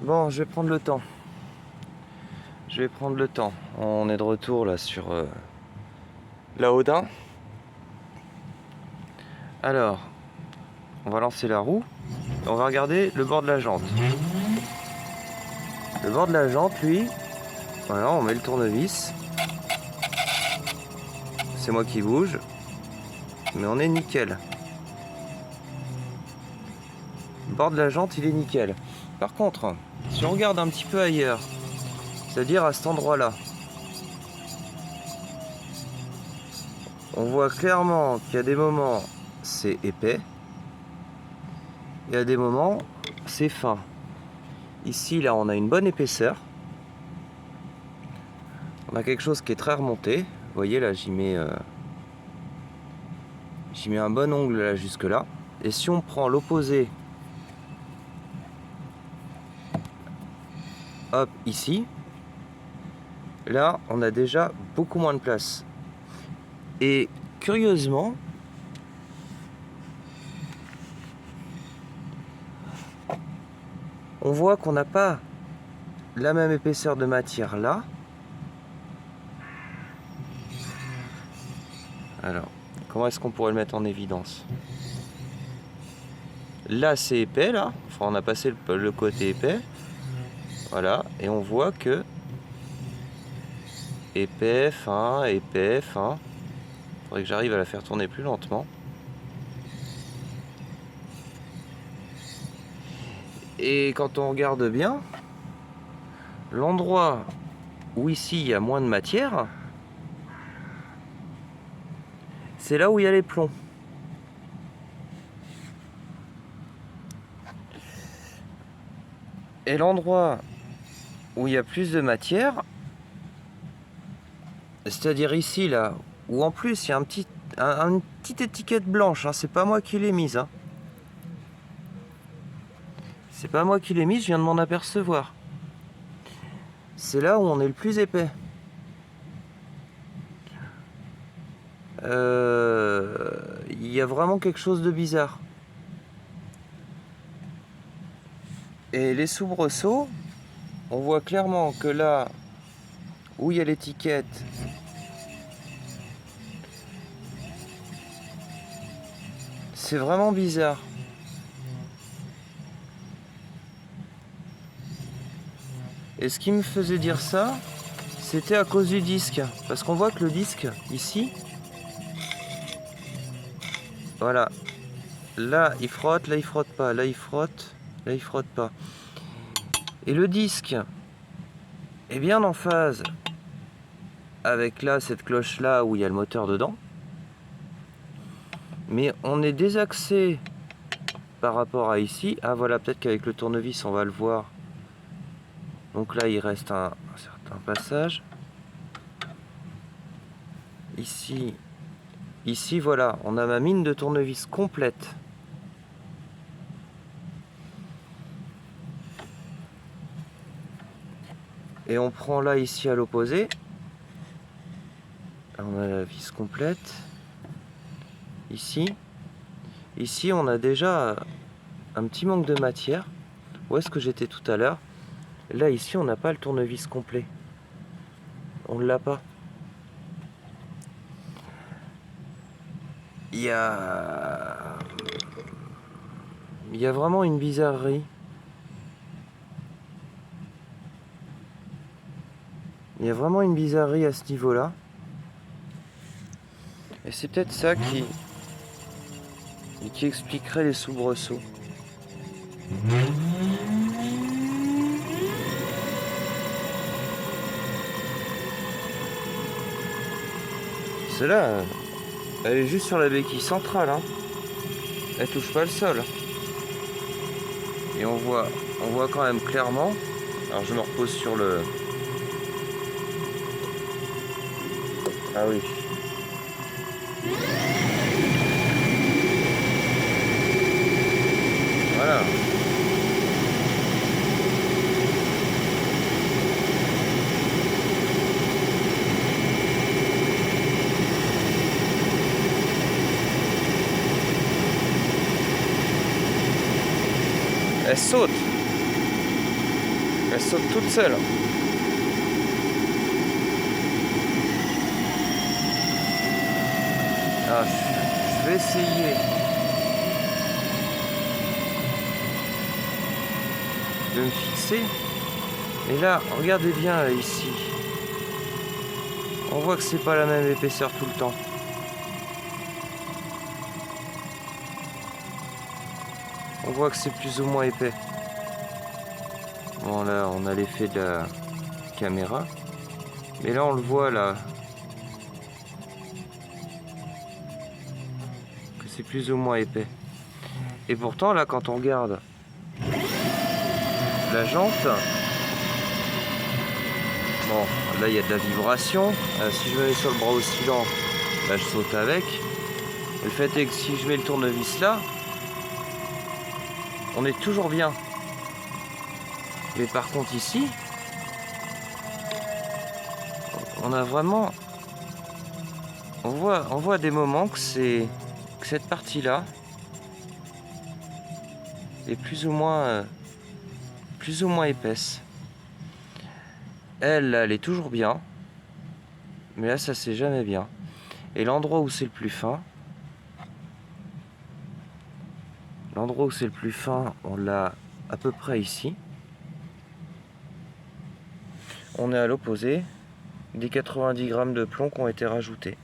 Bon, je vais prendre le temps. On est de retour là sur la Audin. Alors, on va lancer la roue. On va regarder le bord de la jante. Le bord de la jante, lui, voilà, on met le tournevis. C'est moi qui bouge. Mais on est nickel. Le bord de la jante, il est nickel. Par contre, si on regarde un petit peu ailleurs, c'est-à-dire à cet endroit-là, on voit clairement qu'il y a des moments c'est épais, et à des moments c'est fin. Ici, là, on a une bonne épaisseur. On a quelque chose qui est très remonté. Vous voyez, là, j'y mets un bon ongle là jusque là. Et si on prend l'opposé, hop, ici, là, on a déjà beaucoup moins de place. Et curieusement, on voit qu'on n'a pas la même épaisseur de matière là. Alors, comment est-ce qu'on pourrait le mettre en évidence? Là, c'est épais, là. Enfin, on a passé le côté épais. Voilà, et on voit que épais, fin. Faudrait que j'arrive à la faire tourner plus lentement. Et quand on regarde bien, l'endroit où ici il y a moins de matière, c'est là où il y a les plombs. Et l'endroit où il y a plus de matière, c'est-à-dire ici, là, où en plus il y a une petite étiquette blanche, hein, c'est pas moi qui l'ai mise. Hein. C'est pas moi qui l'ai mise, je viens de m'en apercevoir. C'est là où on est le plus épais. Il y a vraiment quelque chose de bizarre. Et les soubresauts, on voit clairement que là où il y a l'étiquette, c'est vraiment bizarre. Et ce qui me faisait dire ça, c'était à cause du disque. Parce qu'on voit que le disque, ici, voilà, là il frotte, là il frotte pas, là il frotte, là il frotte pas. Et le disque est bien en phase avec là, cette cloche là où il y a le moteur dedans. Mais on est désaxé par rapport à ici. Ah voilà, peut-être qu'avec le tournevis on va le voir. Donc là il reste un certain passage. Ici voilà, on a ma mine de tournevis complète. Et on prend là ici à l'opposé. On a la vis complète. Ici on a déjà un petit manque de matière. Où est-ce que j'étais tout à l'heure? Là ici on n'a pas le tournevis complet. On ne l'a pas. Il y a vraiment une bizarrerie. Il y a vraiment une bizarrerie à ce niveau-là. Et c'est peut-être ça qui expliquerait les soubresauts. Celle-là, elle est juste sur la béquille centrale. Hein. Elle touche pas le sol. Et on voit quand même clairement. Alors je me repose sur le... Ah oui. Voilà. Elle saute. Elle saute toute seule. Ah, je vais essayer de me fixer. Et là, regardez bien là, ici. On voit que c'est pas la même épaisseur tout le temps. On voit que c'est plus ou moins épais. Bon là, on a l'effet de la caméra. Mais là, on le voit là. Que c'est plus ou moins épais. Et pourtant, là, quand on regarde la jante, bon, là, il y a de la vibration. Si je me mets sur le bras oscillant, là, je saute avec. Le fait est que si je mets le tournevis là, on est toujours bien. Mais par contre ici, on a vraiment... On voit des moments que cette partie-là est plus ou moins épaisse. Elle est toujours bien. Mais là, ça c'est jamais bien. Et l'endroit où c'est le plus fin, on l'a à peu près ici. On est à l'opposé des 90 grammes de plomb qui ont été rajoutés.